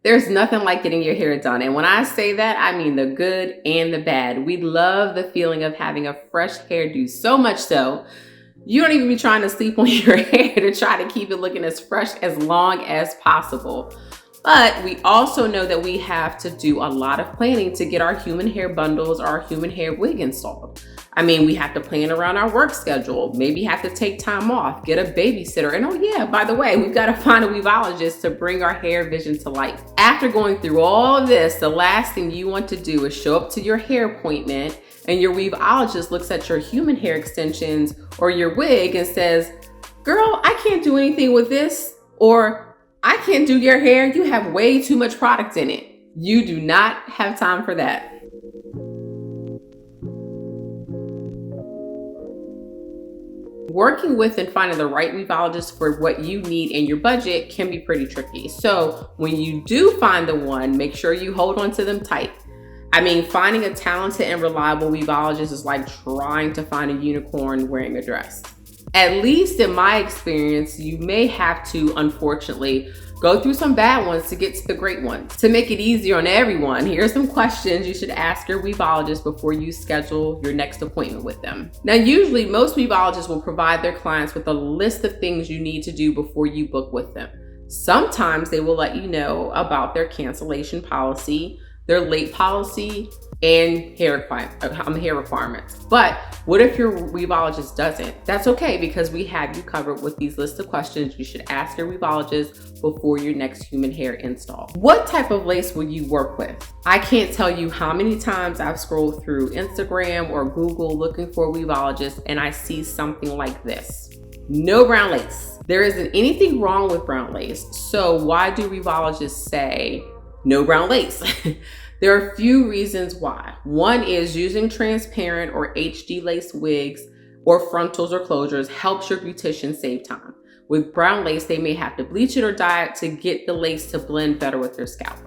There's nothing like getting your hair done. And when I say that, I mean the good and the bad. We love the feeling of having a fresh hairdo, so much so you don't even be trying to sleep on your hair to try to keep it looking as fresh as long as possible. But we also know that we have to do a lot of planning to get our human hair bundles or our human hair wig installed. I mean, we have to plan around our work schedule, maybe have to take time off, get a babysitter. And oh yeah, by the way, we've got to find a weavologist to bring our hair vision to life. After going through all of this, the last thing you want to do is show up to your hair appointment and your weavologist looks at your human hair extensions or your wig and says, girl, I can't do anything with this, or I can't do your hair. You have way too much product in it. You do not have time for that. Working with and finding the right weavologist for what you need in your budget can be pretty tricky. So when you do find the one, make sure you hold on to them tight. I mean, finding a talented and reliable weavologist is like trying to find a unicorn wearing a dress. At least in my experience, you may have to, unfortunately, go through some bad ones to get to the great ones. To make it easier on everyone, here are some questions you should ask your weavologist before you schedule your next appointment with them. Now, usually most weavologists will provide their clients with a list of things you need to do before you book with them. Sometimes they will let you know about their cancellation policy, their late policy, and hair requirements. But what if your weavologist doesn't? That's okay, because we have you covered with these lists of questions you should ask your weavologist before your next human hair install. What type of lace will you work with? I can't tell you how many times I've scrolled through Instagram or Google looking for a weavologist and I see something like this. No brown lace. There isn't anything wrong with brown lace, so why do weavologist say no brown lace? There are a few reasons why. One is using transparent or HD lace wigs or frontals or closures helps your beautician save time. With brown lace, they may have to bleach it or dye it to get the lace to blend better with their scalp.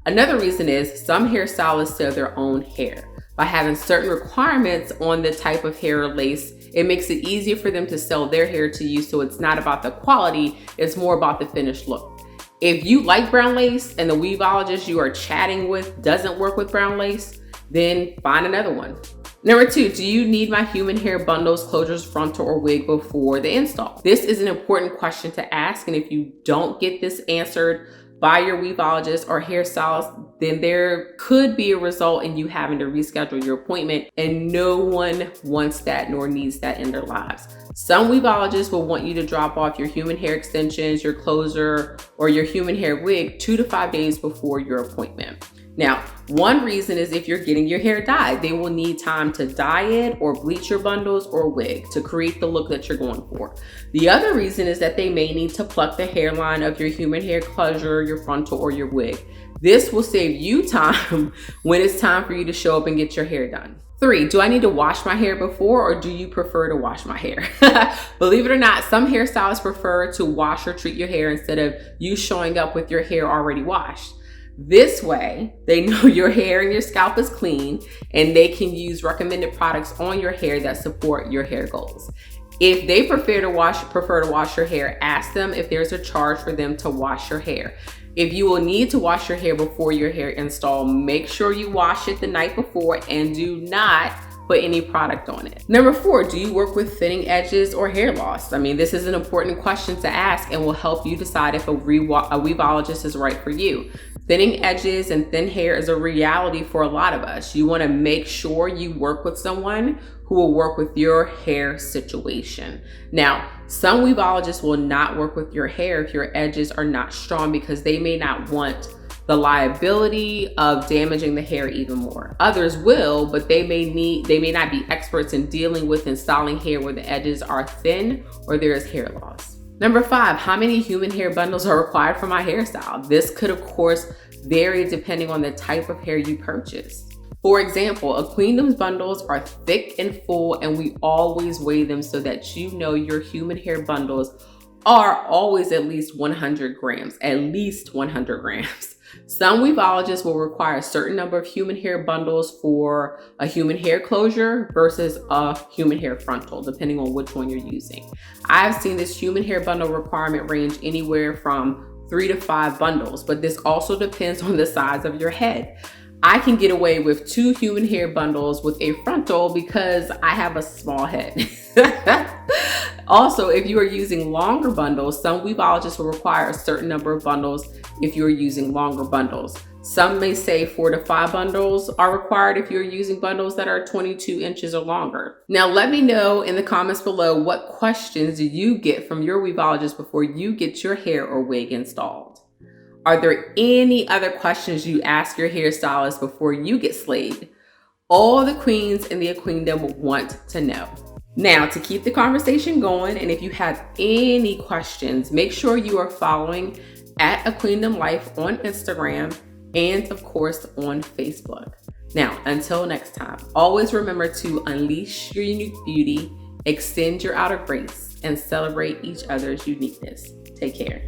Another reason is some hairstylists sell their own hair. By having certain requirements on the type of hair or lace, it makes it easier for them to sell their hair to you, so it's not about the quality, it's more about the finished look. If you like brown lace and the weavologist you are chatting with doesn't work with brown lace, then find another one. Number 2, do you need my human hair bundles, closures, frontal, or wig before the install? This is an important question to ask, and if you don't get this answered by your weavologist or hairstylist, then there could be a result in you having to reschedule your appointment, and no one wants that nor needs that in their lives. Some weavologists will want you to drop off your human hair extensions, your closer, or your human hair wig 2 to 5 days before your appointment. Now, one reason is if you're getting your hair dyed, they will need time to dye it or bleach your bundles or wig to create the look that you're going for. The other reason is that they may need to pluck the hairline of your human hair closure, your frontal, or your wig. This will save you time when it's time for you to show up and get your hair done. 3, do I need to wash my hair before, or do you prefer to wash my hair? Believe it or not, some hairstylists prefer to wash or treat your hair instead of you showing up with your hair already washed. This way, they know your hair and your scalp is clean, and they can use recommended products on your hair that support your hair goals. If they prefer to wash your hair, ask them if there's a charge for them to wash your hair. If you will need to wash your hair before your hair install, make sure you wash it the night before and do not put any product on it. Number 4, do you work with thinning edges or hair loss? I mean, this is an important question to ask and will help you decide if a weavologist is right for you. Thinning edges and thin hair is a reality for a lot of us. You want to make sure you work with someone who will work with your hair situation. Now, some weavologists will not work with your hair if your edges are not strong because they may not want the liability of damaging the hair even more. Others will, but they may not be experts in dealing with and styling hair where the edges are thin or there is hair loss. Number 5, how many human hair bundles are required for my hairstyle? This could, of course, vary depending on the type of hair you purchase. For example, a queendom's bundles are thick and full, and we always weigh them so that you know your human hair bundles are always at least 100 grams, at least 100 grams. Some weavologists will require a certain number of human hair bundles for a human hair closure versus a human hair frontal, depending on which one you're using. I've seen this human hair bundle requirement range anywhere from 3 to 5 bundles, but this also depends on the size of your head. I can get away with 2 human hair bundles with a frontal because I have a small head. Also, if you are using longer bundles, some weavologists will require a certain number of bundles if you are using longer bundles. Some may say 4 to 5 bundles are required if you're using bundles that are 22 inches or longer. Now, let me know in the comments below, what questions do you get from your weavologist before you get your hair or wig installed? Are there any other questions you ask your hairstylist before you get slayed? All the queens in the queendom want to know. Now, to keep the conversation going, and if you have any questions, make sure you are following at A Queendom Life on Instagram and of course on Facebook. Now, until next time, always remember to unleash your unique beauty, extend your outer grace, and celebrate each other's uniqueness. Take care.